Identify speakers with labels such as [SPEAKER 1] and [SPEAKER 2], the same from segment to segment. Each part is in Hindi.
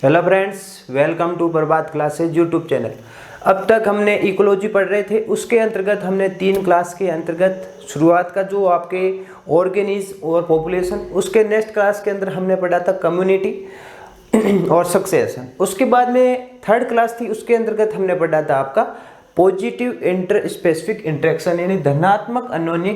[SPEAKER 1] Hello friends, welcome to Prabhat classes YouTube channel. अब तक हमने इकोलॉजी पढ़ रहे थे, उसके अंतर्गत हमने 3 क्लास के अंतर्गत शुरुआत का जो आपके ऑर्गेनिज्म और पॉपुलेशन, उसके नेक्स्ट क्लास के अंदर हमने पढ़ा था कम्युनिटी और सक्सेशन। उसके बाद में 3rd क्लास थी, उसके अंतर्गत हमने पढ़ा था आपका पॉजिटिव इंटर स्पेसिफिक इंटरेक्शन यानी धनात्मक अन्योन्य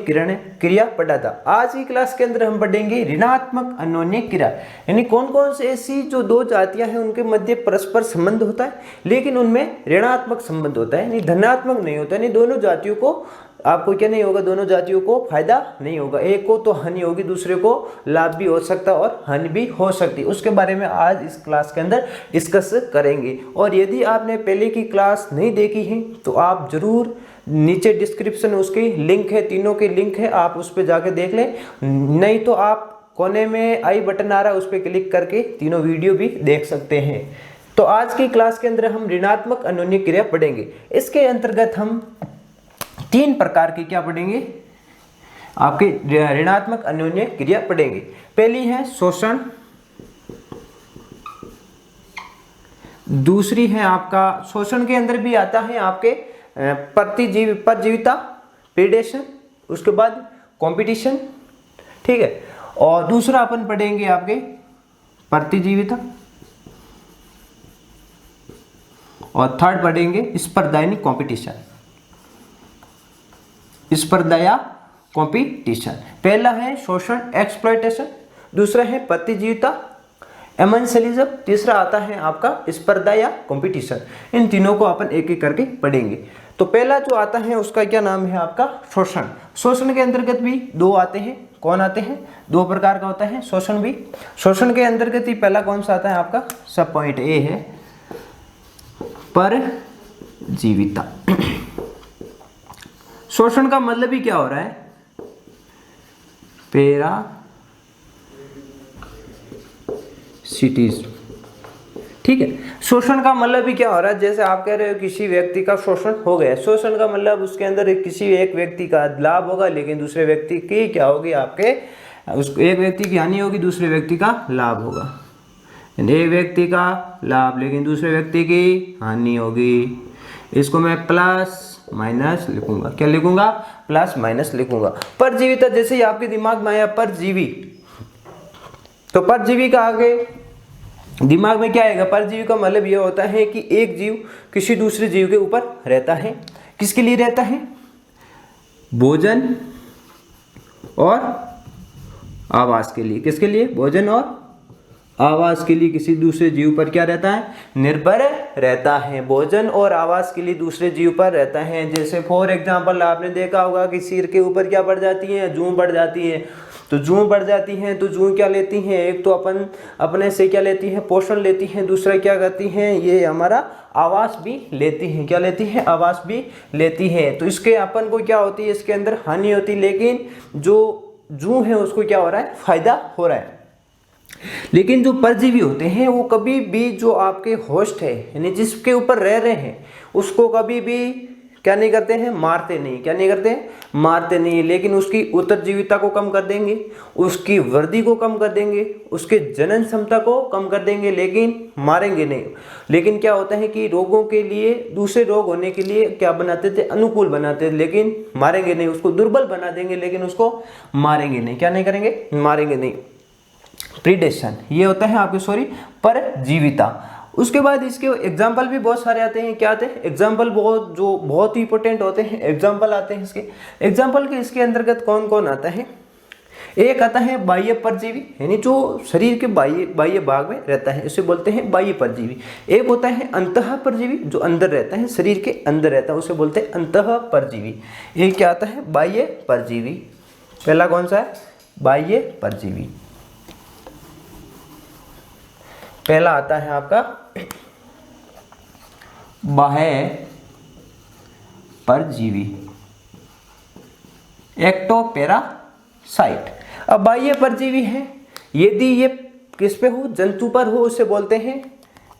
[SPEAKER 1] क्रिया पढ़ा था। आज की क्लास के अंदर हम पढ़ेंगे ऋणात्मक अन्योन्य क्रिया, यानी कौन कौन से ऐसी जो 2 जातियां हैं उनके मध्य परस्पर संबंध होता है लेकिन उनमें ऋणात्मक संबंध होता है, यानी धनात्मक नहीं होता। यानी दोनों जातियों को आपको क्या नहीं होगा, दोनों जातियों को फायदा नहीं होगा, एक को तो हानि होगी, दूसरे को लाभ भी हो सकता है और हानि भी हो सकती है। उसके बारे में आज इस क्लास के अंदर डिस्कस करेंगे। और यदि आपने पहले की क्लास नहीं देखी है तो आप जरूर नीचे डिस्क्रिप्शन में उसकी लिंक है, तीनों की लिंक है, आप उस पर जाके देख लें। नहीं तो आप कोने में आई बटन आ रहा है, उस पर क्लिक करके तीनों वीडियो भी देख सकते हैं। तो आज की क्लास के अंदर हम ऋणात्मक अन्योन्य क्रिया पढ़ेंगे। इसके अंतर्गत हम 3 प्रकार की क्या पढ़ेंगे, आपके ऋणात्मक अन्योन्य क्रिया पढ़ेंगे। पहली है शोषण, दूसरी है आपका शोषण के अंदर भी आता है आपके परजीविता प्रीडेशन, उसके बाद कंपटीशन, ठीक है। और दूसरा अपन पढ़ेंगे आपके प्रतिजीविता और 3rd पढ़ेंगे स्पर्धा यानी कॉम्पिटिशन, स्पर्धा या कॉम्पिटिशन। पहला है शोषण एक्सप्लॉयटेशन, दूसरा है प्रतिजीविता एमेंशियलिज्म, तीसरा आता है आपका स्पर्धा या कंपटीशन। इन तीनों को अपन एक एक करके पढ़ेंगे। तो पहला जो आता है उसका क्या नाम है आपका शोषण। शोषण के अंतर्गत भी 2 आते हैं। कौन आते हैं? 2 प्रकार का होता है शोषण भी। शोषण के अंतर्गत ही पहला कौन सा आता है आपका, सब पॉइंट ए है परजीविता। शोषण का मतलब ही क्या हो रहा है, पैरासिटिज्म, ठीक है। शोषण का मतलब भी क्या हो रहा है, जैसे आप कह रहे हो किसी व्यक्ति का शोषण हो गया। शोषण का मतलब उसके अंदर किसी एक व्यक्ति का लाभ होगा लेकिन दूसरे व्यक्ति की क्या होगी, आपके उसको एक व्यक्ति की हानि होगी, दूसरे व्यक्ति का लाभ होगा। एक व्यक्ति का लाभ लेकिन दूसरे व्यक्ति की हानि होगी। इसको मैं प्लस माइनस लिखूंगा। क्या लिखूंगा? प्लस माइनस लिखूंगा। परजीविता, जैसे ही आपके दिमाग में आया परजीवी, तो परजीवी का आगे दिमाग में क्या आएगा? परजीवी का मतलब यह होता है कि एक जीव किसी दूसरे जीव के ऊपर रहता है। किसके लिए रहता है? भोजन और आवास के लिए। किसके लिए? भोजन और आवास के लिए किसी दूसरे जीव पर क्या रहता है? निर्भर रहता है। भोजन और आवास के लिए दूसरे जीव पर रहता है। जैसे फॉर एग्जांपल आपने देखा होगा कि सिर के ऊपर क्या बढ़ जाती है? जूं बढ़ जाती है। तो जूं बढ़ जाती हैं तो जूं क्या लेती हैं? एक तो अपन अपने से क्या लेती है? पोषण लेती हैं। दूसरा क्या करती हैं? ये हमारा आवास भी लेती हैं। क्या लेती हैं? आवास भी लेती हैं। तो इसके अपन को क्या होती है? इसके अंदर हानि होती है, लेकिन जो जूं है उसको क्या हो रहा है? फायदा हो रहा है। लेकिन जो परजीवी होते हैं वो कभी भी जो आपके होस्ट है यानी जिसके ऊपर रह रहे हैं उसको कभी भी क्या नहीं करते हैं? मारते नहीं। क्या नहीं करते हैं? मारते नहीं। लेकिन उसकी उत्तरजीविता को कम कर देंगे, उसकी वृद्धि को कम कर देंगे, उसके जनन क्षमता को कम कर देंगे, लेकिन मारेंगे नहीं। लेकिन क्या होता है कि रोगों के लिए, दूसरे रोग होने के लिए क्या बनाते थे? अनुकूल बनाते थे, लेकिन मारेंगे नहीं। उसको दुर्बल बना देंगे लेकिन उसको मारेंगे नहीं। क्या नहीं करेंगे? मारेंगे नहीं। प्रीडेशन ये होता है आपके परजीविता। उसके बाद इसके एग्जाम्पल भी बहुत सारे आते हैं। क्या आते हैं? एग्जाम्पल बहुत ही इंपॉर्टेंट होते हैं। एग्जाम्पल आते हैं इसके। एग्जाम्पल के इसके अंतर्गत कौन कौन आता है? एक आता है बाह्य परजीवी, यानी जो शरीर के बाह्य भाग में रहता है, इसे बोलते हैं बाह्य परजीवी। एक होता है अंतः परजीवी, जो अंदर रहता है, शरीर के अंदर रहता है, उसे बोलते हैं अंतः परजीवी। एक क्या आता है? बाह्य परजीवी। पहला कौन सा है? बाह्य परजीवी। पहला आता है आपका बाह्य परजीवी, एक्टोपैरासाइट। अब बाह्य परजीवी है, यदि ये किस पे हो? जंतु पर हो, उसे बोलते हैं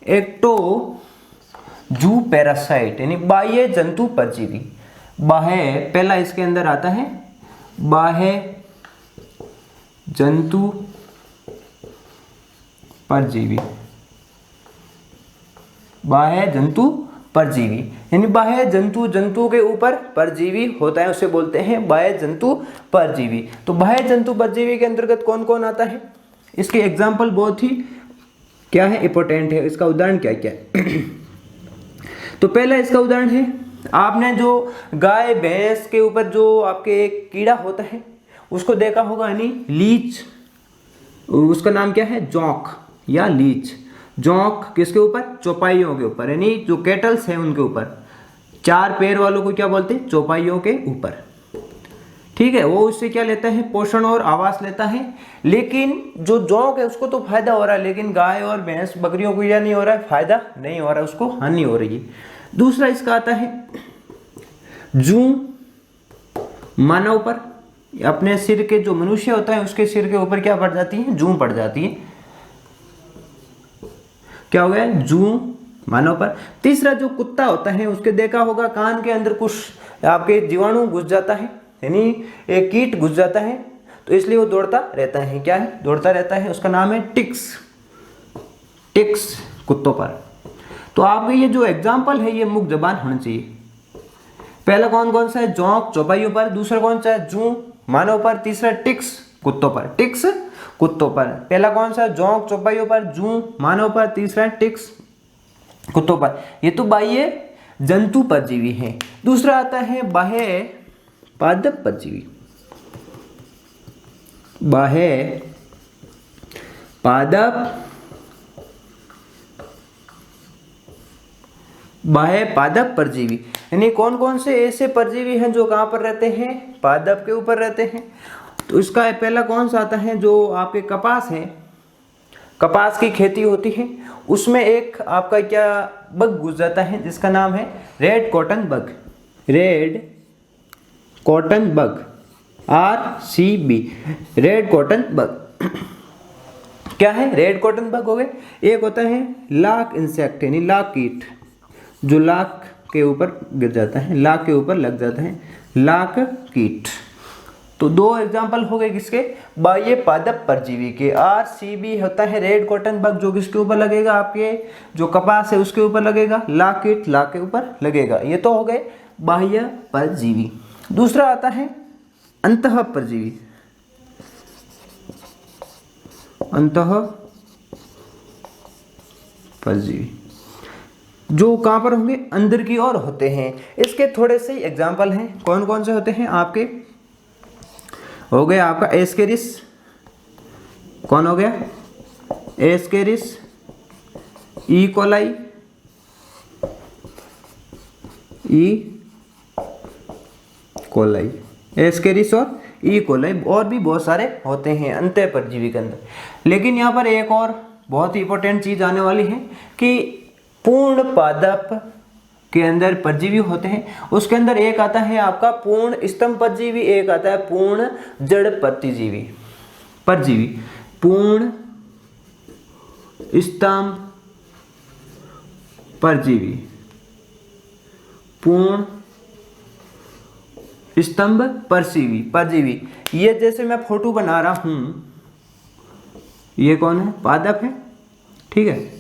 [SPEAKER 1] एक्टोजूपैरासाइट, यानी बाह्य जंतु परजीवी। बाह्य पहला इसके अंदर आता है बाह्य जंतु परजीवी। बाह्य जंतु परजीवी, यानी बाह्य जंतु के ऊपर परजीवी होता है, उसे बोलते हैं बाह्य जंतु परजीवी। तो बाह्य जंतु परजीवी के अंतर्गत कौन कौन आता है, इसके एग्जाम्पल बहुत ही क्या है, इंपॉर्टेंट है। इसका उदाहरण क्या क्या है तो पहला इसका उदाहरण है, आपने जो गाय भैंस के ऊपर जो आपके एक कीड़ा होता है उसको देखा होगा, यानी लीच, उसका नाम क्या है, जोंक या लीच। जोंक किसके ऊपर, चौपाइयों के ऊपर, यानी जो कैटल्स हैं उनके ऊपर, 4 पैर वालों को क्या बोलते हैं, चौपाइयों के ऊपर। ठीक है, वो उससे क्या लेता है, पोषण और आवास लेता है। लेकिन जो जोंक है उसको तो फायदा हो रहा है, लेकिन गाय और भैंस बकरियों को क्या नहीं हो रहा है, फायदा नहीं हो रहा है, उसको हानि हो रही है। दूसरा इसका आता है जूं, मानव पर, अपने सिर के जो मनुष्य होता है उसके सिर के ऊपर क्या पड़ जाती है, जूं पड़ जाती है। क्या हो गया, जूं मानव पर। तीसरा जो कुत्ता होता है उसके देखा होगा कान के अंदर कुछ आपके जीवाणु घुस जाता है, यानी एक कीट घुस जाता है, तो इसलिए वो दौड़ता रहता है। क्या है, दौड़ता रहता है, उसका नाम है टिक्स। टिक्स कुत्तों पर। तो आपके ये जो एग्जाम्पल है ये मुक्त जबान होना चाहिए। पहला कौन कौन सा है, जोंक चौपाइयों पर, दूसरा कौन सा है, जूं मानव पर, तीसरा टिक्स कुत्तों पर। टिक्स कुत्तों पर, पहला कौन सा है, जोंक चौपाइयों पर, जूं मानव पर, तीसरा टिक्स कुत्तों पर। ये तो बाह्य जंतु परजीवी है। दूसरा आता है बाह्य पादप परजीवी। बाह्य पादप, बाह्य पादप परजीवी, यानी कौन कौन से ऐसे परजीवी हैं जो कहाँ पर रहते हैं, पादप के ऊपर रहते हैं। तो इसका पहला कौन सा आता है, जो आपके कपास है, कपास की खेती होती है, उसमें एक आपका क्या बग घुस जाता है जिसका नाम है red cotton bug. Red cotton bug, RCB, red cotton bug. क्या है, रेड कॉटन बग हो गए। एक होता है लाख इंसेक्ट, यानी लाख कीट, जो लाख के ऊपर गिर जाता है, लाख के ऊपर लग जाता है, लाख कीट। तो 2 एग्जाम्पल हो गए किसके, बाह्य पादप परजीवी के। RCB होता है रेड कॉटन बग, जो किसके ऊपर लगेगा, आपके जो कपास है उसके ऊपर लगेगा, लाख कीट लाख के ऊपर लगेगा। ये तो हो गए बाह्य परजीवी। दूसरा आता है अंतः परजीवी। अंतः परजीवी जो कहां पर होंगे, अंदर की ओर होते हैं। इसके थोड़े से एग्जाम्पल हैं, कौन कौन से होते हैं आपके, हो गया आपका एस्केरिस, कौन हो गया, Ascaris, E coli, E coli, Ascaris और ई कोलाई, और भी बहुत सारे होते हैं अंतः परजीवी के अंदर। लेकिन यहाँ पर एक और बहुत ही इंपॉर्टेंट चीज आने वाली है कि पूर्ण पादप के अंदर परजीवी होते हैं, उसके अंदर एक आता है आपका पूर्ण स्तंभ परजीवी, एक आता है पूर्ण जड़ परजीवी। परजीवी पूर्ण स्तंभ परजीवी, पूर्ण स्तंभ परजीवी, परजीवी। ये जैसे मैं फोटो बना रहा हूं, ये कौन है, पादप है, ठीक है।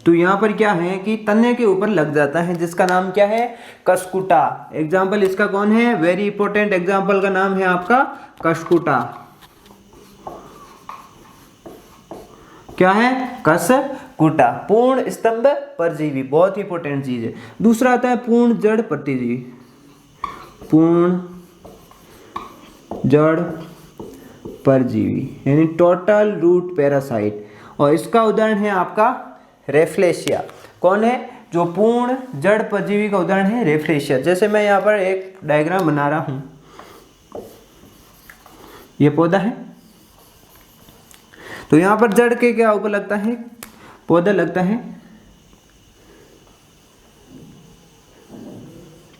[SPEAKER 1] तो यहाँ पर क्या है कि तने के ऊपर लग जाता है, जिसका नाम क्या है, कस्कुटा। एग्जाम्पल इसका कौन है, वेरी इंपॉर्टेंट एग्जाम्पल का नाम है आपका कस्कुटा। क्या है, कस्कुटा, पूर्ण स्तंभ परजीवी, बहुत ही इंपॉर्टेंट चीज है। दूसरा आता है पूर्ण जड़ परजीवी, पूर्ण जड़ परजीवी, यानी टोटल रूट पैरासाइट। और इसका उदाहरण है आपका रेफ्लेशिया। कौन है, जो पूर्ण जड़ परजीवी का उदाहरण है रेफ्लेशिया। जैसे मैं यहाँ पर एक डायग्राम बना रहा हूं, ये पौधा है, तो यहाँ पर जड़ के क्या ऊपर लगता है, पौधा लगता है,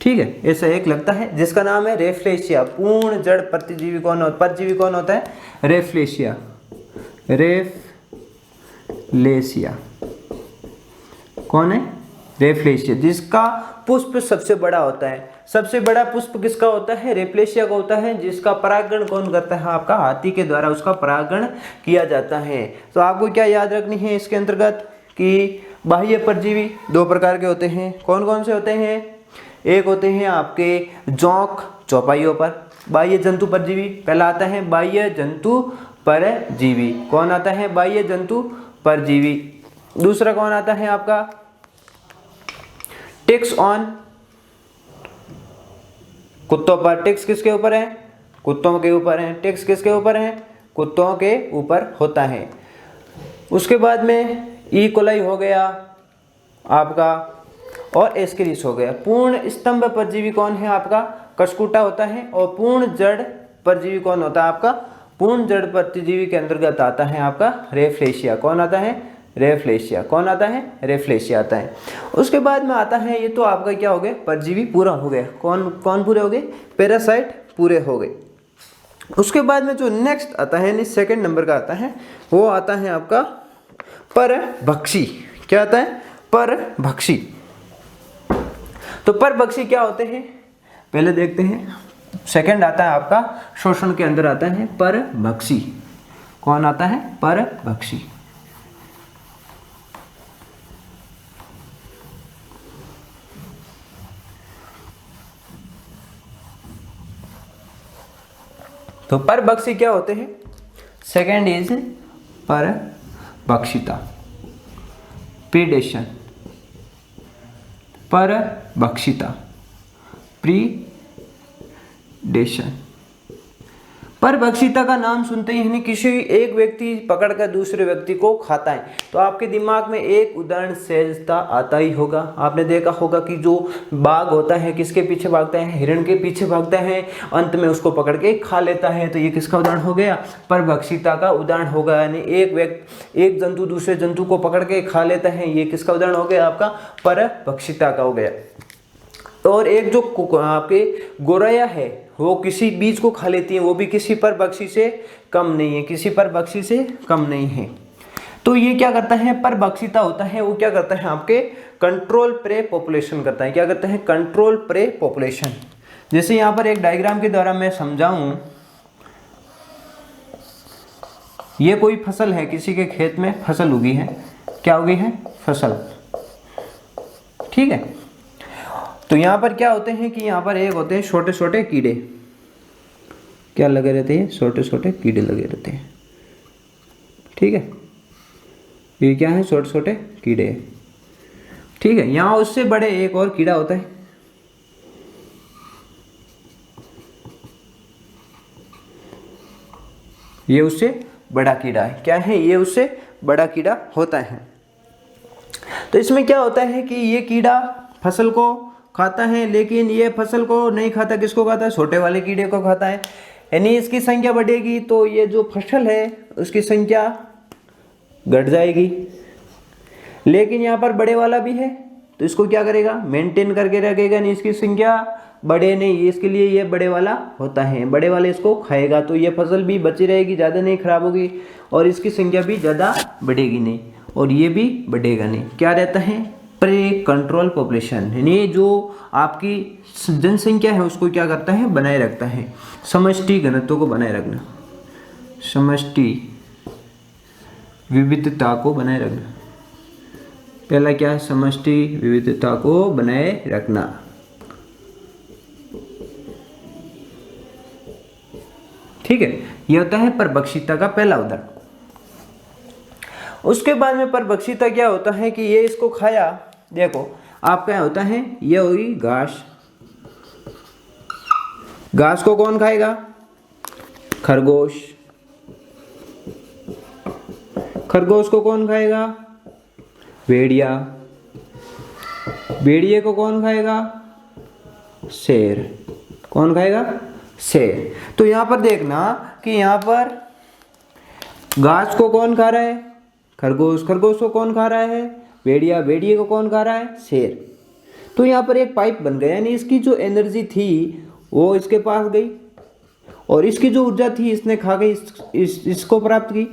[SPEAKER 1] ठीक है, ऐसा एक लगता है जिसका नाम है रेफ्लेशिया। पूर्ण जड़ परजीवी परजीवी कौन होता है, रेफ्लेशिया। रेफ्लेशिया कौन है, रेफ्लेशिया, जिसका पुष्प सबसे बड़ा होता है। सबसे बड़ा पुष्प किसका होता है, रेफ्लेशिया का होता है, जिसका परागण कौन करता है, आपका हाथी के द्वारा उसका परागण किया जाता है। तो आपको क्या याद रखनी है इसके अंतर्गत कि बाह्य परजीवी दो प्रकार के होते हैं। कौन कौन से होते हैं? एक होते हैं आपके जोंक चौपाइयों पर, बाह्य जंतु परजीवी। पहला आता है बाह्य जंतु परजीवी। कौन आता है? बाह्य जंतु परजीवी। दूसरा कौन आता है आपका? टिक्स ऑन, कुत्तों पर। टिक्स किसके ऊपर है? कुत्तों के ऊपर है। टिक्स किसके ऊपर है? कुत्तों के ऊपर होता है। उसके बाद में ई कोलाई हो गया आपका और एस्केरिस हो गया। पूर्ण स्तंभ परजीवी कौन है आपका? कशकुटा होता है। और पूर्ण जड़ परजीवी कौन होता है आपका? पूर्ण जड़ परजीवी के अंतर्गत आता है आपका रेफ्लेशिया। कौन आता है? रेफ्लेशिया। कौन आता है? रेफ्लेशिया आता है। उसके बाद में आता है, ये तो आपका क्या हो गया? परजीवी पूरा हो गया। कौन कौन पूरे हो गए? पैरासाइट पूरे हो गए। उसके बाद में जो नेक्स्ट आता है यानी सेकंड नंबर का आता है, वो आता है आपका परभक्षी। क्या आता है? परभक्षी। तो परभक्षी क्या होते हैं पहले देखते हैं। सेकंड आता है आपका शोषण के अंदर आता है परभक्षी। कौन आता है? परभक्षी। तो परभक्षी क्या होते हैं? सेकंड इज परभक्षिता, प्रीडेशन। परभक्षिता, प्रीडेशन। परभक्षिता का नाम सुनते ही यानी किसी एक व्यक्ति पकड़कर दूसरे व्यक्ति को खाता है, तो आपके दिमाग में एक उदाहरण सहजता आता ही होगा। आपने देखा होगा कि जो बाघ होता है किसके पीछे भागता है? हिरण के पीछे भागता है, अंत में उसको पकड़ के खा लेता है। तो ये किसका उदाहरण हो गया? परभक्षिता का उदाहरण होगा। यानी एक जंतु दूसरे जंतु को पकड़ के खा लेता है, ये किसका उदाहरण हो गया? आपका परभक्षिता का हो गया। और एक जो आपके गोरैया है वो किसी बीज को खा लेती है, वो भी किसी परभक्षी से कम नहीं है, किसी परभक्षी से कम नहीं है। तो ये क्या करता है? परभक्षिता होता है वो क्या करता है? आपके कंट्रोल प्रे पॉपुलेशन करता है। क्या करता है? Control pray population. जैसे यहाँ पर एक डायग्राम के द्वारा मैं समझाऊं, ये कोई फसल है, किसी के खेत में फसल उगी है। क्या उगी है? फसल। ठीक है। तो यहाँ पर क्या होते हैं कि यहाँ पर एक होते हैं छोटे छोटे कीड़े। क्या लगे रहते हैं? छोटे छोटे कीड़े लगे रहते हैं। ठीक है, ये क्या है? छोटे छोटे कीड़े। ठीक है। यहाँ उससे बड़े एक और कीड़ा होता है, ये उससे बड़ा कीड़ा है। क्या है? ये उससे बड़ा कीड़ा होता है। तो इसमें क्या होता है कि ये कीड़ा फसल को खाता है, लेकिन ये फसल को नहीं खाता। किसको खाता है? छोटे वाले कीड़े को खाता है। यानी इसकी संख्या बढ़ेगी तो ये जो फसल है उसकी संख्या घट जाएगी। लेकिन यहाँ पर बड़े वाला भी है तो इसको क्या करेगा? मेंटेन करके रखेगा, नहीं इसकी संख्या बढ़े नहीं। इसके लिए ये बड़े वाला होता है, बड़े वाले इसको खाएगा तो ये फसल भी बची रहेगी, ज़्यादा नहीं खराब होगी, और इसकी संख्या भी ज़्यादा बढ़ेगी नहीं और ये भी बढ़ेगा नहीं। क्या रहता है? Prey control population. यानी जो आपकी जनसंख्या है उसको क्या करता है? बनाए रखता है। समष्टि घनत्व को बनाए रखना, समष्टि विविधता को बनाए रखना। पहला क्या है? समष्टि विविधता को बनाए रखना। ठीक है, यह होता है परभक्षिता का पहला उदाहरण। उसके बाद में परभक्षिता क्या होता है कि ये इसको खाया। देखो आपका क्या होता है? ये होगी घास। घास को कौन खाएगा? खरगोश। खरगोश को कौन खाएगा? भेड़िया। भेड़िए को कौन खाएगा? शेर। कौन खाएगा? शेर। तो यहां पर देखना कि यहां पर घास को कौन खा रहा है? खरगोश। खरगोश को कौन खा रहा है? भेड़िया। भेड़िए को कौन खा रहा है? शेर। तो यहाँ पर एक पाइप बन गया, यानी इसकी जो एनर्जी थी वो इसके पास गई और इसकी जो ऊर्जा थी इसने खा गई, इसको प्राप्त की,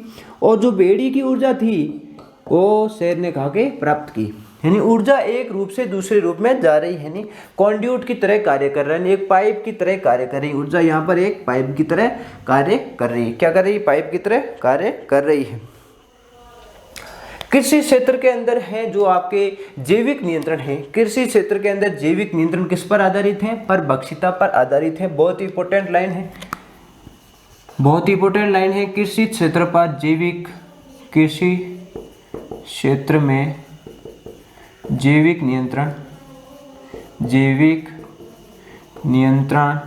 [SPEAKER 1] और जो भेड़ी की ऊर्जा थी वो शेर ने खा के प्राप्त की। यानी ऊर्जा एक रूप से दूसरे रूप में जा रही है, यानी कॉन्ड्यूट की तरह कार्य कर रहा है, एक पाइप की तरह कार्य कर रही है। ऊर्जा यहाँ पर एक पाइप की तरह कार्य कर रही है। क्या कर रही है? पाइप की तरह कार्य कर रही है। कृषि क्षेत्र के अंदर है जो आपके जैविक नियंत्रण है। कृषि क्षेत्र के अंदर जैविक नियंत्रण किस पर आधारित है? परभक्षिता पर आधारित है। बहुत इंपॉर्टेंट लाइन है, बहुत इंपॉर्टेंट लाइन है। कृषि क्षेत्र पर जैविक, कृषि क्षेत्र में जैविक नियंत्रण, जैविक नियंत्रण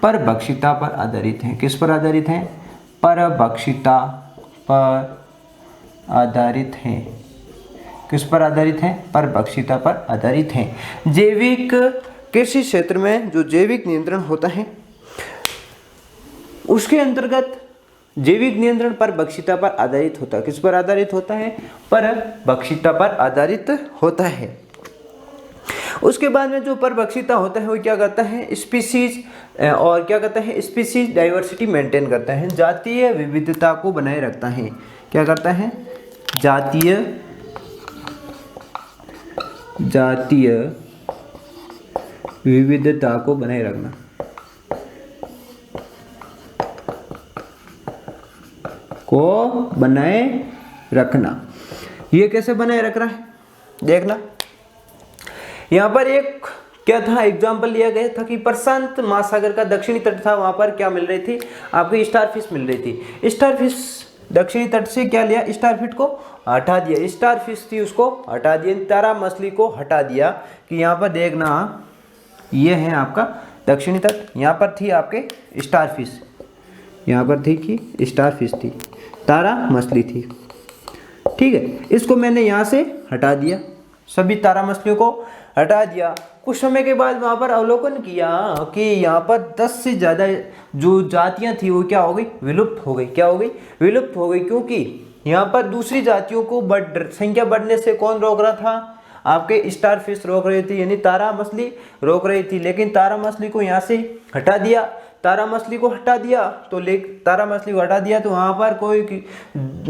[SPEAKER 1] परभक्षिता पर आधारित है। किस पर आधारित है? परभक्षिता पर आधारित है। किस पर आधारित है? परभक्षिता पर आधारित है। जैविक कृषि क्षेत्र में जो जैविक नियंत्रण होता है उसके अंतर्गत जैविक नियंत्रण परभक्षिता पर आधारित होता है। किस पर आधारित होता है? परभक्षिता पर आधारित होता है। उसके बाद में जो परभक्षिता होता है वो क्या करता है? स्पीसीज और क्या करता है? स्पीसीज डाइवर्सिटी मेंटेन करता है, जातीय विविधता को बनाए रखता है। क्या करता है? जातीय विविधता को बनाए रखना, ये कैसे बनाए रख रहा है? देखना, यहाँ पर एक क्या था, एग्जाम्पल लिया गया था कि प्रशांत महासागर का दक्षिणी तट था, वहां पर क्या मिल रही थी? आपको स्टारफिश मिल रही थी। स्टारफिश दक्षिणी तट से क्या लिया? स्टारफिश को हटा दिया, स्टारफिश थी उसको हटा दिया, तारा मछली को हटा दिया। कि यहाँ पर देखना, ये है आपका दक्षिणी तट, यहाँ पर थी आपके स्टारफिश, यहाँ पर थी कि स्टारफिश थी, तारा मछली थी। ठीक है, इसको मैंने यहाँ से हटा दिया, सभी तारा मछलियों को हटा दिया। कुछ समय के बाद वहाँ पर अवलोकन किया कि यहाँ पर 10 से ज़्यादा जो जातियाँ थी वो क्या हो गई? विलुप्त हो गई। क्या हो गई? विलुप्त हो गई। क्योंकि यहाँ पर दूसरी जातियों को संख्या बढ़ने से कौन रोक रहा था? आपके स्टारफिश रोक रही थी, यानी तारा मछली रोक रही थी। लेकिन तारा मछली को यहाँ से हटा दिया, तारा मछली को हटा दिया तो वहाँ पर कोई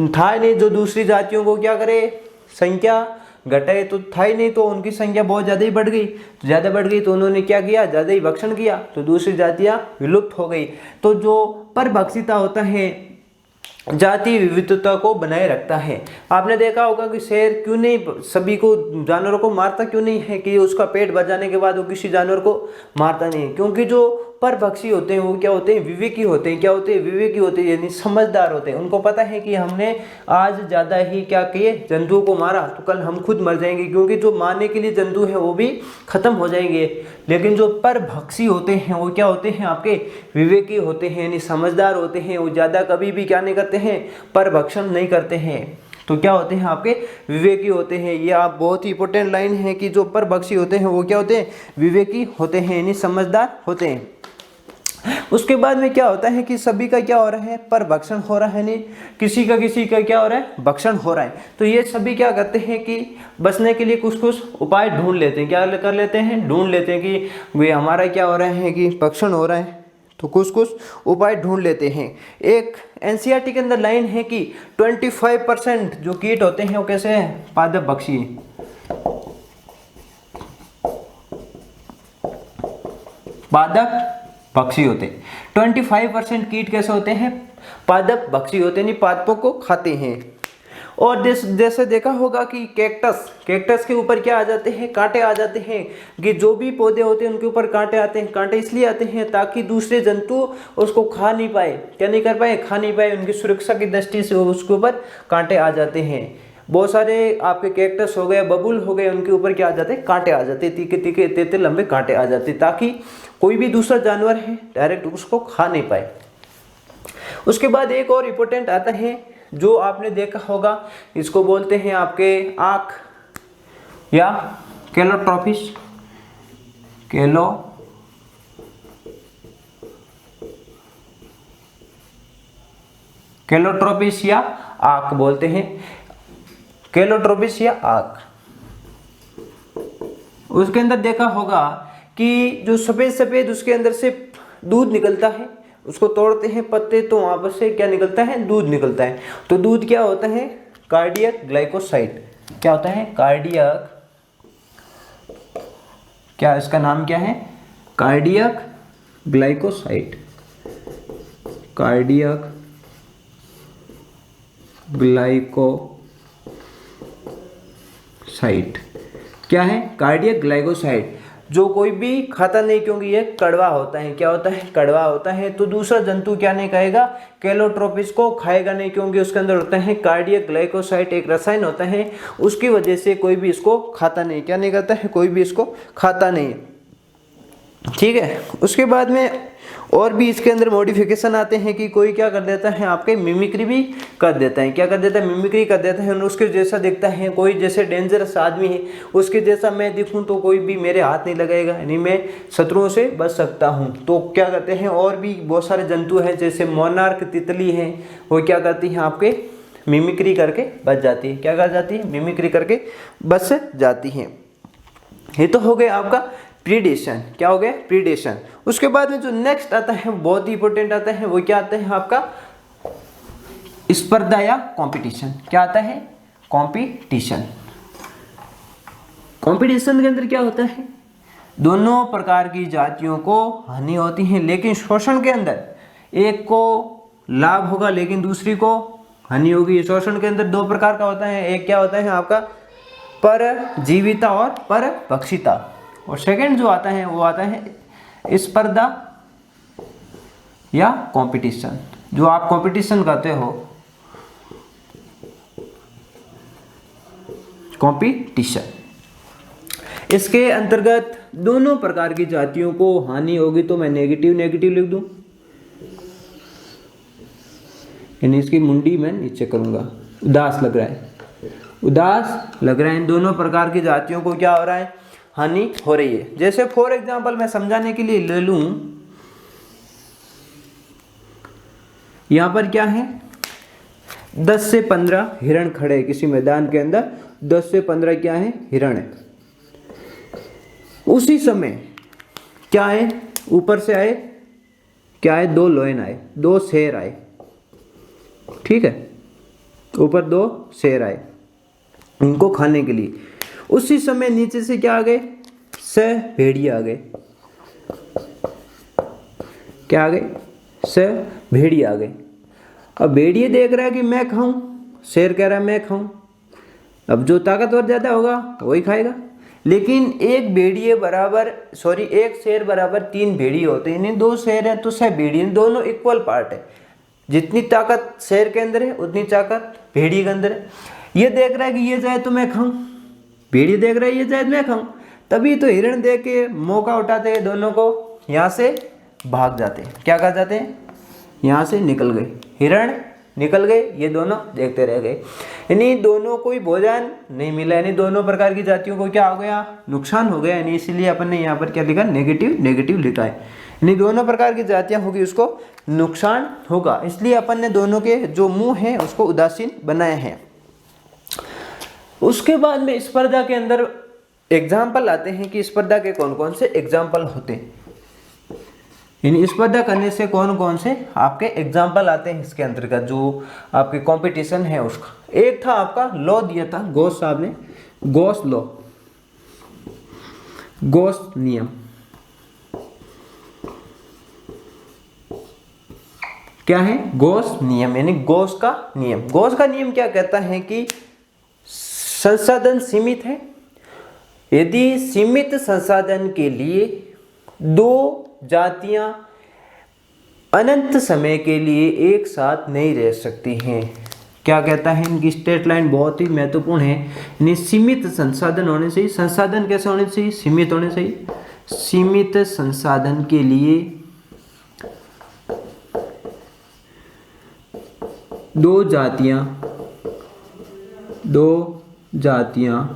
[SPEAKER 1] था नहीं जो दूसरी जातियों को क्या करे? संख्या घटाए, तो था ही नहीं, तो उनकी संख्या बहुत ज़्यादा ही बढ़ गई। तो उन्होंने क्या किया? ज़्यादा ही भक्षण किया, तो दूसरी जातियाँ विलुप्त हो गई। तो जो परभक्षिता होता है जाति विविधता को बनाए रखता है। आपने देखा होगा कि शेर क्यों नहीं सभी को, जानवरों को मारता क्यों नहीं है? कि उसका पेट भर जाने के बाद वो किसी जानवर को मारता नहीं है, क्योंकि जो परभक्षी होते हैं वो क्या होते हैं? विवेकी होते हैं। क्या होते हैं? विवेकी होते हैं, यानी समझदार होते हैं। उनको पता है कि हमने आज ज़्यादा ही क्या किए? जंतुओं को मारा, तो कल हम खुद मर जाएंगे, क्योंकि जो मारने के लिए जंतु हैं वो भी खत्म हो जाएंगे। लेकिन जो परभक्षी होते हैं वो क्या होते हैं? आपके विवेकी होते हैं, यानी समझदार होते हैं। वो ज़्यादा कभी भी क्या नहीं करते हैं? परभक्षण नहीं करते हैं। तो क्या होते हैं? आपके विवेकी होते हैं। ये आप बहुत ही इंपॉर्टेंट लाइन है कि जो परभक्षी होते हैं वो क्या होते हैं? विवेकी होते हैं, यानी समझदार होते हैं। उसके बाद में क्या होता है कि सभी का क्या हो रहा है? परभक्षण हो रहा है, नहीं किसी का क्या हो रहा है? भक्षण हो रहा है। तो ये सभी क्या करते हैं कि बचने के लिए कुछ उपाय ढूंढ लेते हैं। क्या कर लेते हैं? ढूंढ लेते हैं कि भाई हमारा क्या हो रहा है कि भक्षण हो रहा है, तो कुछ उपाय ढूंढ लेते हैं। एक एनसीईआरटी के अंदर लाइन है कि 25% जो कीट होते हैं वो कैसे हैं? पादप भक्षी। पादप भक्षी होते हैं। 25% कीट कैसे होते हैं? पादप भक्षी होते हैं, नहीं पादपों को खाते हैं। और जैसे देखा होगा कि कैक्टस के ऊपर क्या आ जाते हैं? कांटे आ जाते हैं। कि जो भी पौधे होते हैं उनके ऊपर कांटे आते हैं। कांटे इसलिए आते हैं ताकि दूसरे जंतु उसको खा नहीं पाए, क्या नहीं कर पाए? खा नहीं पाए। उनकी सुरक्षा की दृष्टि से उसके ऊपर कांटे आ जाते हैं। बहुत सारे आपके कैक्टस हो गए, बबूल हो गए, उनके ऊपर क्या आ जाते हैं? कांटे आ जाते हैं, तीखे इतने लंबे कांटे आ जाते हैं, ताकि कोई भी दूसरा जानवर है डायरेक्ट उसको खा नहीं पाए। उसके बाद एक और इम्पोर्टेंट आता है जो आपने देखा होगा, इसको बोलते हैं आपके आँख या कैलोट्रॉपिस। कैलोट्रॉपिस या आँख बोलते हैं, कैलोट्रॉपिस या आँख। उसके अंदर देखा होगा कि जो सफेद उसके अंदर से दूध निकलता है, उसको तोड़ते हैं पत्ते तो वहां पर से क्या निकलता है? दूध निकलता है। तो दूध क्या होता है? Cardiac glycoside. क्या होता है? कार्डियक, क्या इसका नाम क्या है? Cardiac glycoside. Cardiac glycoside site क्या है? कार्डियक ग्लाइकोसाइड, जो कोई भी खाता नहीं क्योंकि ये कड़वा होता है। क्या होता है? कड़वा होता है। तो दूसरा जंतु क्या नहीं खाएगा? कैलोट्रोपिस को खाएगा नहीं, क्योंकि उसके अंदर होता है कार्डियक ग्लाइकोसाइड, एक रसायन होता है, उसकी वजह से कोई भी इसको खाता नहीं। क्या नहीं करता है? कोई भी इसको खाता नहीं। ठीक है। उसके बाद में और भी इसके अंदर मॉडिफिकेशन आते हैं कि कोई क्या कर देता है, आपके मिमिक्री भी कर देता है। क्या कर देता है? मिमिक्री कर देता है, उसके जैसा दिखता है। कोई जैसे डेंजरस आदमी है, उसके जैसा मैं दिखूं तो कोई भी मेरे हाथ नहीं लगाएगा, यानी मैं शत्रुओं से बच सकता हूं। तो क्या करते हैं, और भी बहुत सारे जंतु हैं जैसे मोनार्क तितली हैं, वो क्या करती हैं, आपके मिमिक्री करके बच जाती है। क्या कर जाती है? मिमिक्री करके बच जाती हैं। ये तो हो गया आपका प्रीडेशन। क्या हो गया? प्रीडेशन। उसके बाद में जो नेक्स्ट आता है बहुत ही इंपॉर्टेंट आता है, वो क्या आता है आपका? स्पर्धा या कंपटीशन। क्या आता है? कंपटीशन। कंपटीशन के अंदर क्या होता है? दोनों प्रकार की जातियों को हानि होती है, लेकिन शोषण के अंदर एक को लाभ होगा लेकिन दूसरी को हानि होगी। शोषण के अंदर दो प्रकार का होता है, एक क्या होता है आपका परजीविता और परभक्षिता, और सेकंड जो आता है वो आता है स्पर्धा या कंपटीशन। जो आप कंपटीशन करते हो, कंपटीशन, इसके अंतर्गत दोनों प्रकार की जातियों को हानि होगी। तो मैं नेगेटिव नेगेटिव लिख दूं, यानी इसकी मुंडी मैं नीचे करूंगा। उदास लग रहा है, उदास लग रहा है। इन दोनों प्रकार की जातियों को क्या हो रहा है? हानि हो रही है। जैसे फॉर एग्जांपल मैं समझाने के लिए ले लूं, यहां पर क्या है, 10 से 15 हिरण खड़े हैं किसी मैदान के अंदर। 10 से 15 क्या है? हिरण है। उसी समय क्या है? ऊपर से आए, क्या है? 2 लोयन आए, 2 शेर आए। ठीक है, ऊपर 2 शेर आए उनको खाने के लिए। उसी समय नीचे से क्या आ गए? 6 भेड़िए आ गए। क्या आ गए? 6 भेड़िए आ गए। अब भेड़िए देख रहा है कि मैं खाऊं, शेर कह रहा है मैं खाऊं। अब जो ताकतवर ज्यादा होगा वही खाएगा। लेकिन एक शेर बराबर 3 भेड़िए होते हैं। यानी 2 शेर है तो 6 भेड़िए, दोनों इक्वल पार्ट है। जितनी ताकत शेर के अंदर है उतनी ताकत भेड़िए के अंदर है। ये देख रहा है कि ये जाए तो मैं खाऊं, भेड़िए देख रहा है ये जाए तो मैं खाऊं। तभी तो हिरण देख के मौका उठाते हैं, दोनों को यहाँ से भाग जाते हैं। क्या कर जाते हैं? यहाँ से निकल गए, हिरण निकल गए, ये दोनों देखते रह गए। यानी दोनों को ही भोजन नहीं मिला, यानी दोनों प्रकार की जातियों को क्या हो गया? नुकसान हो गया। यानी इसीलिए अपन ने यहाँ पर क्या लिखा? नेगेटिव नेगेटिव लिखा है। यानी दोनों प्रकार की जातियां होगी उसको नुकसान होगा, इसलिए अपन ने दोनों के जो मुंह हैं उसको उदासीन बनाए हैं। उसके बाद में स्पर्धा के अंदर एग्जाम्पल आते हैं कि स्पर्धा के कौन कौन से एग्जाम्पल होते हैं। यानी स्पर्धा करने से कौन कौन से आपके एग्जाम्पल आते हैं इसके अंतर्गत, जो आपके कंपटीशन है उसका। एक था आपका लॉ दिया था गोस साहब ने, गोस लॉ, गोस नियम। क्या है? गोस नियम, यानी गोस का नियम। गोस का नियम क्या कहता है कि संसाधन सीमित है। यदि सीमित संसाधन के लिए 2 जातियां अनंत समय के लिए एक साथ नहीं रह सकती हैं। क्या कहता है? इनकी स्टेट लाइन बहुत ही महत्वपूर्ण है। यानी सीमित संसाधन होने से, संसाधन कैसे होने चाहिए? सीमित होने चाहिए। सीमित संसाधन के लिए 2 जातियां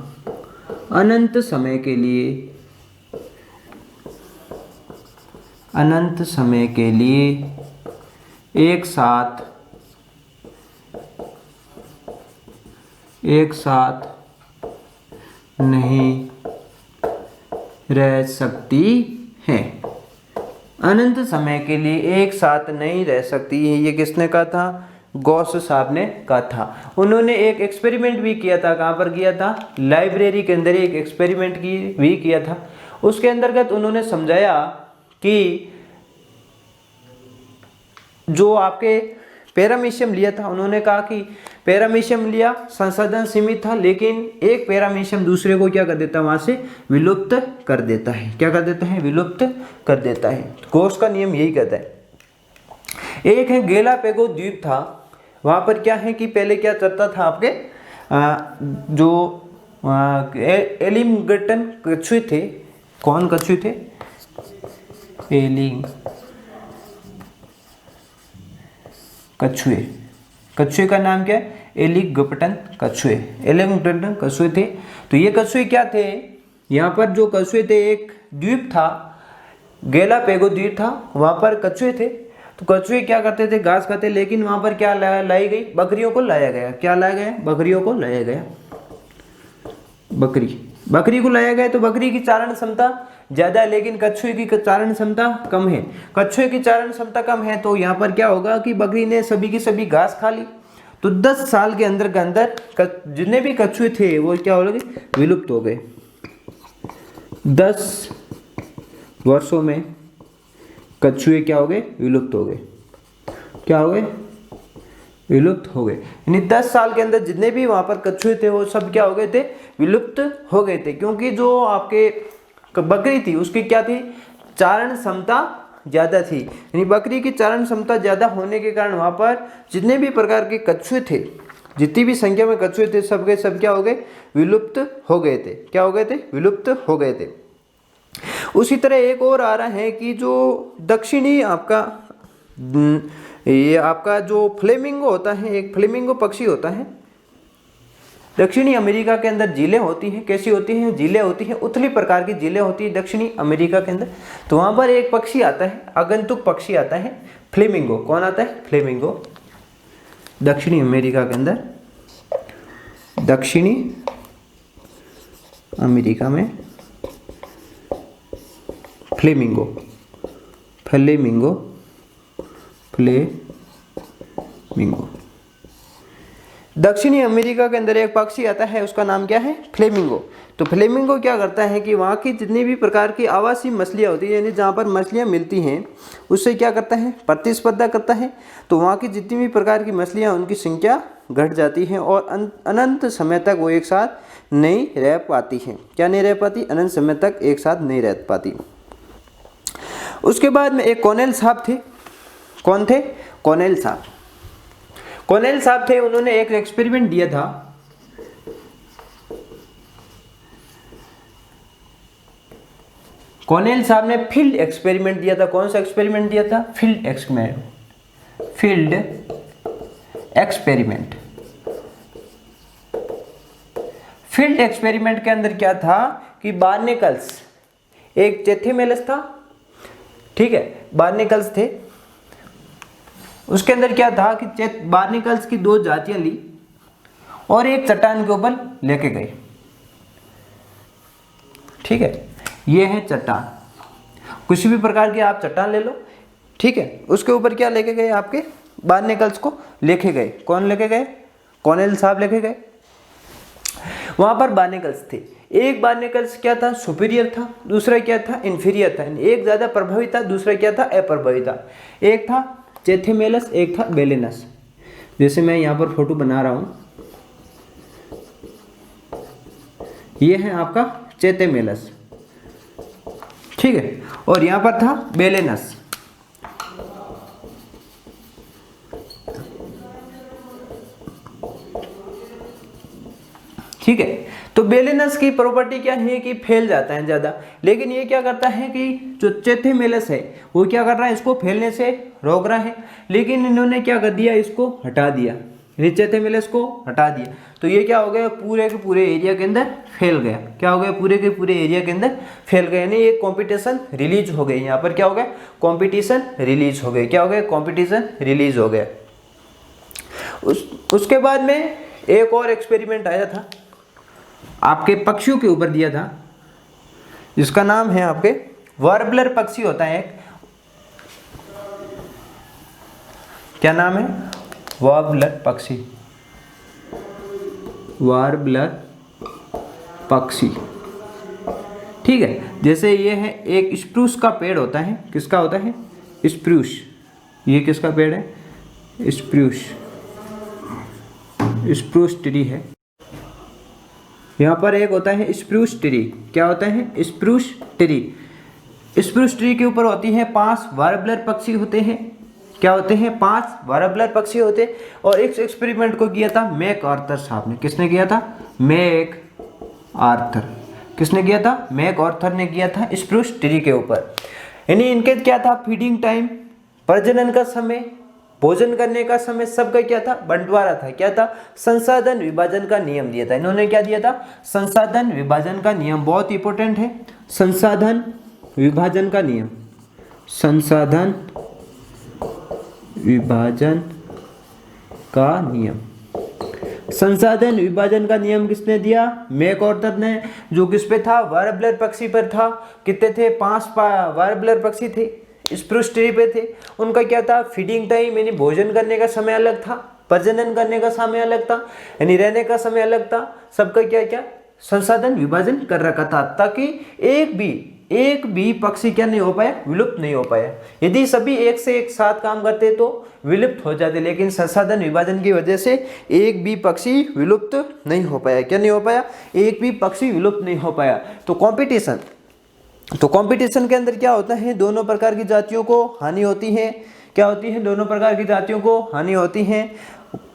[SPEAKER 1] अनंत समय के लिए एक साथ नहीं रह सकती हैं। अनंत समय के लिए एक साथ नहीं रह सकती है। ये किसने कहा था? गॉस साहब ने कहा था। उन्होंने एक एक्सपेरिमेंट भी किया था। कहाँ पर किया था? लाइब्रेरी के अंदर एक एक्सपेरिमेंट भी किया था। उसके अंतर्गत उन्होंने समझाया कि जो आपके पैरामीशियम लिया था, उन्होंने कहा कि पैरामीशियम लिया, संसाधन सीमित था, लेकिन एक पैरामीशियम दूसरे को क्या कर देता है, वहां से विलुप्त कर देता है। क्या कर देता है, विलुप्त कर देता है। गॉस का नियम यही कहता है। एक है गेलापागो द्वीप था, वहां पर क्या है कि पहले क्या चलता था आपके जो एलिंगटन कछुए थे। कौन कछुए थे, कछुए, कछुए का नाम क्या है, एलिगपटन कछुए, एलिगपटन कछुए थे। तो ये कछुए क्या थे, यहाँ पर जो कछुए थे, एक द्वीप था, गेलापागो द्वीप था, वहां पर कछुए थे। तो कछुए क्या करते थे, घास खाते, लेकिन वहां पर क्या लाई गई, बकरियों को लाया गया। क्या लाया गया, बकरियों को लाया गया, बकरी को लाया गया। तो बकरी की चारण क्षमता ज्यादा है, लेकिन कछुए की चारण क्षमता कम है। कछुए की चारण क्षमता कम है, तो यहाँ पर क्या होगा कि बकरी ने सभी की सभी घास खा ली। तो 10 साल के अंदर जितने भी कछुए थे वो क्या हो गए, विलुप्त हो गए। 10 वर्षों में कछुए क्या हो गए, विलुप्त हो गए। क्या हो गए, विलुप्त हो गए। यानी 10 साल के अंदर जितने भी वहां पर कछुए थे वो सब क्या हो गए थे, विलुप्त हो गए थे। क्योंकि जो आपके बकरी थी उसकी क्या थी, चारण क्षमता ज्यादा थी। यानी बकरी की चारण क्षमता ज्यादा होने के कारण वहां पर जितने भी प्रकार के कछुए थे, जितनी भी संख्या में कछुए थे, सब के सब क्या हो गए, विलुप्त हो गए थे। क्या हो गए थे, विलुप्त हो गए थे। उसी तरह एक और आ रहा है कि जो दक्षिणी आपका ये आपका जो फ्लेमिंगो होता है, एक फ्लेमिंगो पक्षी होता है। दक्षिणी अमेरिका के अंदर झीलें होती हैं। कैसी होती हैं, झीलें होती हैं, उथली प्रकार की झीलें होती है दक्षिणी अमेरिका के अंदर। तो वहां पर एक पक्षी आता है, आगंतुक पक्षी आता है, फ्लेमिंगो। कौन आता है, फ्लेमिंगो। दक्षिणी अमेरिका के अंदर, दक्षिणी अमेरिका में फ्लेमिंगो, फ्लेमिंगो, फ्लेमिंगो। दक्षिणी अमेरिका के अंदर एक पक्षी आता है, उसका नाम क्या है, फ्लेमिंगो। तो फ्लेमिंगो क्या करता है कि वहाँ की जितनी भी प्रकार की आवासीय मछलियाँ होती है, यानी जहाँ पर मछलियाँ मिलती हैं, उससे क्या करता है, प्रतिस्पर्धा करता है। तो वहाँ की जितनी भी प्रकार की मछलियाँ, उनकी संख्या घट जाती है और अनंत समय तक वो एक साथ नहीं रह पाती हैं। क्या नहीं रह पाती, अनंत समय तक एक साथ नहीं रह पाती। उसके बाद में एक कॉनेल साहब थे। कौन थे, कॉनेल साहब। कॉनेल साहब थे, उन्होंने एक एक्सपेरिमेंट दिया था। कॉनेल साहब ने फील्ड एक्सपेरिमेंट दिया था। कौन सा एक्सपेरिमेंट दिया था, field experiment, field experiment. Field experiment के अंदर क्या था कि बार्नेकल्स, एक चेथेमेलस था, ठीक है, बार्नेकल्स थे। उसके अंदर क्या था कि बार्नेकल्स की 2 जातियां ली और एक चट्टान के ऊपर लेके गए। ठीक है, ये है चट्टान, किसी भी प्रकार की आप चट्टान ले लो, ठीक है। उसके ऊपर क्या लेके गए, आपके बार्नेकल्स को लेके गए। कौन लेके गए, कॉनेल साहब लेके गए। वहां पर बार्नेकल्स थे। एक बार्नेकल्स क्या था, सुपीरियर था, दूसरा क्या था, इंफीरियर था। एक ज्यादा प्रभावी था, दूसरा क्या था, अप्रभावी था। एक था चेथेमेलस, एक था बेलेनस। जैसे मैं यहाँ पर फोटो बना रहा हूं, ये है आपका चेथेमेलस, ठीक है, और यहाँ पर था बेलेनस। ठीक है, तो बेलेनस की प्रॉपर्टी क्या है कि फैल जाता है ज्यादा, लेकिन ये क्या करता है कि जो चेथेमेलस है वो क्या कर रहा है, इसको फैलने से रोक रहा है। लेकिन इन्होंने क्या कर दिया, इसको हटा दिया, चेथेमेलस को हटा दिया। तो ये क्या हो गया, पूरे के पूरे एरिया के अंदर फैल गया। क्या हो गया, पूरे के पूरे एरिया के अंदर फैल गया, यानी ये कंपटीशन रिलीज हो गई। यहाँ पर क्या हो गया, कंपटीशन रिलीज हो गए। क्या हो गया, कंपटीशन रिलीज हो गया। उसके बाद में एक और एक्सपेरिमेंट आया था, आपके पक्षियों के ऊपर दिया था, जिसका नाम है आपके वार्बलर पक्षी होता है एक। क्या नाम है, वार्बलर पक्षी, वार्बलर पक्षी, ठीक है। जैसे ये है एक स्प्रूस का पेड़ होता है, किसका होता है, स्प्रूस। ये किसका पेड़ है, स्प्रूस, स्प्रूस ट्री है। यहाँ पर एक होता है स्प्रूस ट्री। क्या होता है? Spruce tree. स्प्रूस ट्री के ऊपर होती हैं 5 वार्बलर पक्षी होते हैं। क्या होते हैं? 5 वार्बलर पक्षी होते हैं। और इस एक्सपेरिमेंट को किया था मैक आर्थर साहब ने। किसने किया था? MacArthur. किसने किया था? मैक आर्थर ने किया था स्प्रूस ट्री के ऊपर। यानी इनके क्या था? फीडिंग टाइम, प्रजनन का समय, भोजन करने का समय, सबका क्या था? बंटवारा था। क्या था? संसाधन विभाजन का नियम दिया था। इन्होंने क्या दिया था? संसाधन विभाजन का नियम। बहुत इंपॉर्टेंट है, संसाधन विभाजन का नियम। संसाधन विभाजन का नियम। संसाधन विभाजन का नियम किसने दिया? मैक आर्थर ने। जो किस पे था? वार्बलर पक्षी पर था। कितने थे? 5 वार्बलर पक्षी थे, स्प्रूस ट्री पे थे। उनका क्या था? फीडिंग टाइम, यानी भोजन करने का समय अलग था, प्रजनन करने का समय अलग था, यानी रहने का समय अलग था। सबका क्या क्या? संसाधन विभाजन कर रखा था, ताकि एक भी पक्षी क्या नहीं हो पाया? विलुप्त नहीं हो पाया। यदि सभी एक से एक साथ काम करते तो विलुप्त हो जाते, लेकिन संसाधन विभाजन की वजह से एक भी पक्षी विलुप्त नहीं हो पाया। क्या नहीं हो पाया? एक भी पक्षी विलुप्त नहीं हो पाया। तो कंपटीशन के अंदर क्या होता है? दोनों प्रकार की जातियों को हानि होती है। क्या होती है? दोनों प्रकार की जातियों को हानि होती है।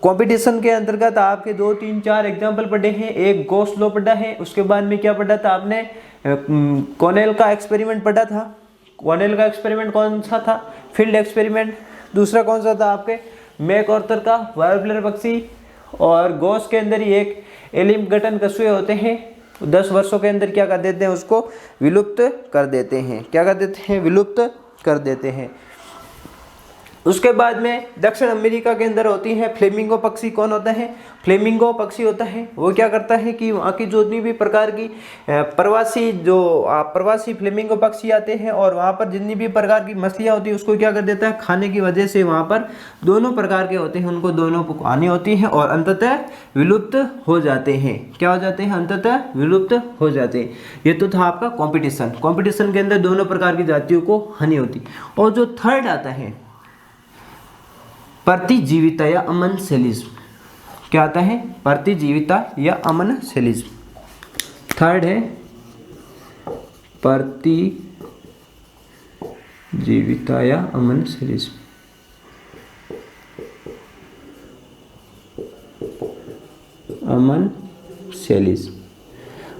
[SPEAKER 1] कंपटीशन के अंतर्गत आपके 2, 3, 4 एग्जाम्पल पढ़े हैं। एक गॉस लॉ पढ़ा है, उसके बाद में क्या पढ़ा था आपने? कॉर्नेल का एक्सपेरिमेंट पढ़ा था। कॉर्नेल का एक्सपेरिमेंट कौन सा था? Field experiment. दूसरा कौन सा था आपके? मैक आर्थर का वार्बलर पक्षी। और गॉस के अंदर ही एक एलिमगटन कछुए होते हैं, 10 वर्षों के अंदर क्या कर देते हैं? उसको विलुप्त कर देते हैं। क्या कर देते हैं? विलुप्त कर देते हैं। उसके बाद में दक्षिण अमेरिका के अंदर होती है फ्लेमिंगो पक्षी। कौन होता है? फ्लेमिंगो पक्षी होता है। वो क्या करता है कि वहाँ की जितनी भी प्रकार की प्रवासी फ्लेमिंगो पक्षी आते हैं, और वहाँ पर जितनी भी प्रकार की मछलियाँ होती है उसको क्या कर देता है? खाने की वजह से वहाँ पर दोनों प्रकार के होते हैं, उनको दोनों को हानि होती है और अंततः विलुप्त हो जाते हैं। क्या हो जाते हैं? अंततः विलुप्त हो जाते हैं। ये तो था आपका कॉम्पिटिशन के अंदर दोनों प्रकार की जातियों को हानि होती। और जो थर्ड आता है प्रतिजीविता या अमनशेलिज्म। क्या आता है? प्रतिजीविता या अमनशेलिज्म। थर्ड है प्रतिजीविता या अमनशेलिज्म। अमनशेलिज्म।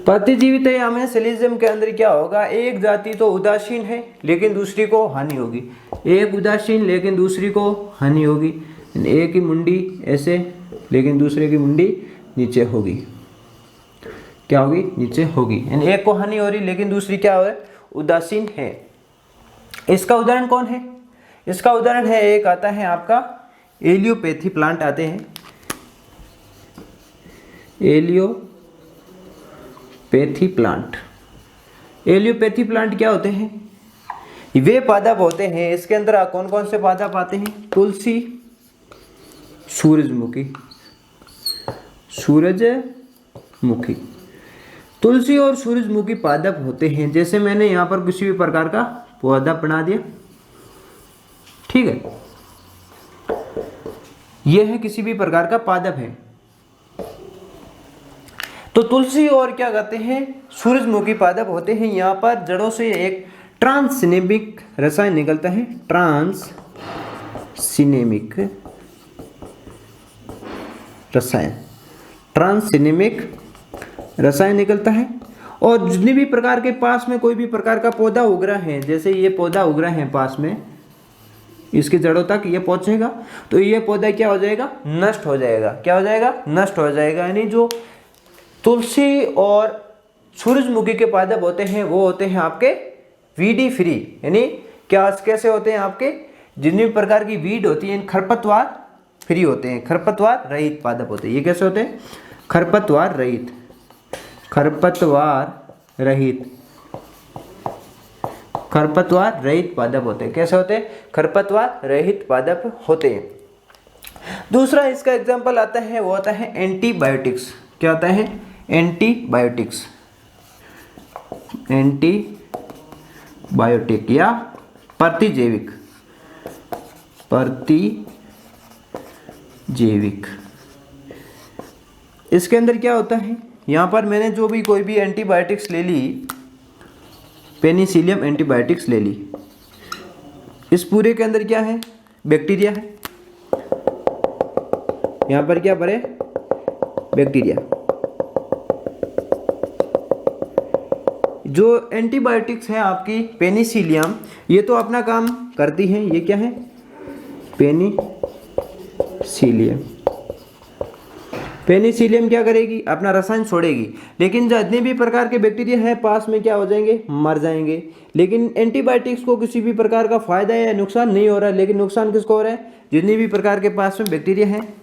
[SPEAKER 1] प्रतिजीविता या अमनशेलिज्म के अंदर क्या होगा? एक जाति तो उदासीन है लेकिन दूसरी को हानि होगी। एक उदासीन लेकिन दूसरी को हानि होगी। एक की मुंडी ऐसे लेकिन दूसरे की मुंडी नीचे होगी। क्या होगी? नीचे होगी। यानी एक को हानि हो रही लेकिन दूसरी क्या है? उदासीन है। इसका उदाहरण कौन है? इसका उदाहरण है, एक आता है आपका एलियोपैथी प्लांट आते हैं। एलियोपैथी प्लांट। एलियोपैथी प्लांट क्या होते हैं? वे पादप होते हैं, इसके अंदर कौन कौन से पादप आते हैं? तुलसी, सूरजमुखी। सूरजमुखी, तुलसी और सूरजमुखी पादप होते हैं। जैसे मैंने यहाँ पर किसी भी प्रकार का पौधा बना दिया, ठीक है, यह है किसी भी प्रकार का पादप है। तो तुलसी और क्या कहते हैं? सूरजमुखी पादप होते हैं। यहाँ पर जड़ों से एक ट्रांससिनेमिक रसायन निकलता है। ट्रांससिनेमिक रसायन निकलता है। और जितने भी प्रकार के पास में कोई भी प्रकार का पौधा उग रहा है, जैसे ये पौधा उग रहा है पास में, इसकी जड़ों तक ये पहुंचेगा तो ये पौधा क्या हो जाएगा? नष्ट हो जाएगा। क्या हो जाएगा? नष्ट हो जाएगा। यानी जो तुलसी और सूरजमुखी के पादप होते हैं वो होते हैं आपके वीडी फ्री। यानी क्या कैसे होते हैं? आपके जितनी भी प्रकार की वीड होती है, खरपतवार फ्री होते हैं, खरपतवार रहित पादप होते हैं। ये कैसे होते हैं? खरपतवार रहित पादप होते हैं। कैसे होते हैं? खरपतवार रहित पादप होते हैं। दूसरा इसका एग्जांपल आता है, वो आता है एंटीबायोटिक्स। क्या आता है? एंटीबायोटिक्स या प्रतिजैविक जैविक। इसके अंदर क्या होता है, यहाँ पर मैंने जो भी कोई भी एंटीबायोटिक्स ले ली, पेनिसिलियम एंटीबायोटिक्स ले ली, इस पूरे के अंदर क्या है, बैक्टीरिया है। यहाँ पर क्या पड़े, बैक्टीरिया। जो एंटीबायोटिक्स है आपकी पेनिसिलियम, ये तो अपना काम करती है। ये क्या है, पेनिसिलियम। पेनिसिलियम क्या करेगी, अपना रसायन छोड़ेगी, लेकिन जो जितने भी प्रकार के बैक्टीरिया हैं पास में क्या हो जाएंगे, मर जाएंगे। लेकिन एंटीबायोटिक्स को किसी भी प्रकार का फायदा या नुकसान नहीं हो रहा है, लेकिन नुकसान किसको हो रहा है, जितने भी प्रकार के पास में बैक्टीरिया हैं।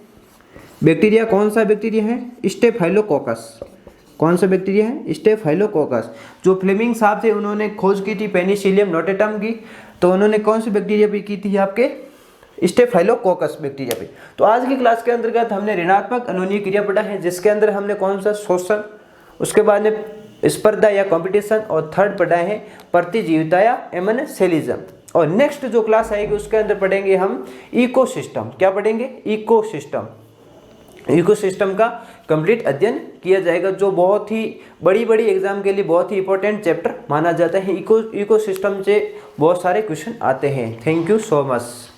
[SPEAKER 1] बैक्टीरिया कौन सा बैक्टीरिया है, स्टेफाइलोकोकस। कौन सा बैक्टीरिया है, स्टेफाइलोकोकस। जो फ्लेमिंग साहब थे उन्होंने खोज की थी पेनिसिलियम नोटेटम की, तो उन्होंने कौन सी बैक्टीरिया पे की थी, आपके स्टेफाइलोकोकस बैक्टीरिया पे। तो आज की क्लास के अंतर्गत हमने ऋणात्मक अनोनीय क्रिया पढ़ा है, जिसके अंदर हमने कौन सा, शोषण, उसके बाद में स्पर्धा या कंपटीशन, और थर्ड पढ़ा है प्रतिजीविता या एमनसेलिज्म। और नेक्स्ट जो क्लास आएगी उसके अंदर पढ़ेंगे हम इकोसिस्टम। क्या पढ़ेंगे, इकोसिस्टम। इकोसिस्टम का कंप्लीट अध्ययन किया जाएगा, जो बहुत ही बड़ी एग्जाम के लिए बहुत ही इंपॉर्टेंट चैप्टर माना जाता है। इकोसिस्टम से बहुत सारे क्वेश्चन आते हैं। Thank you so much.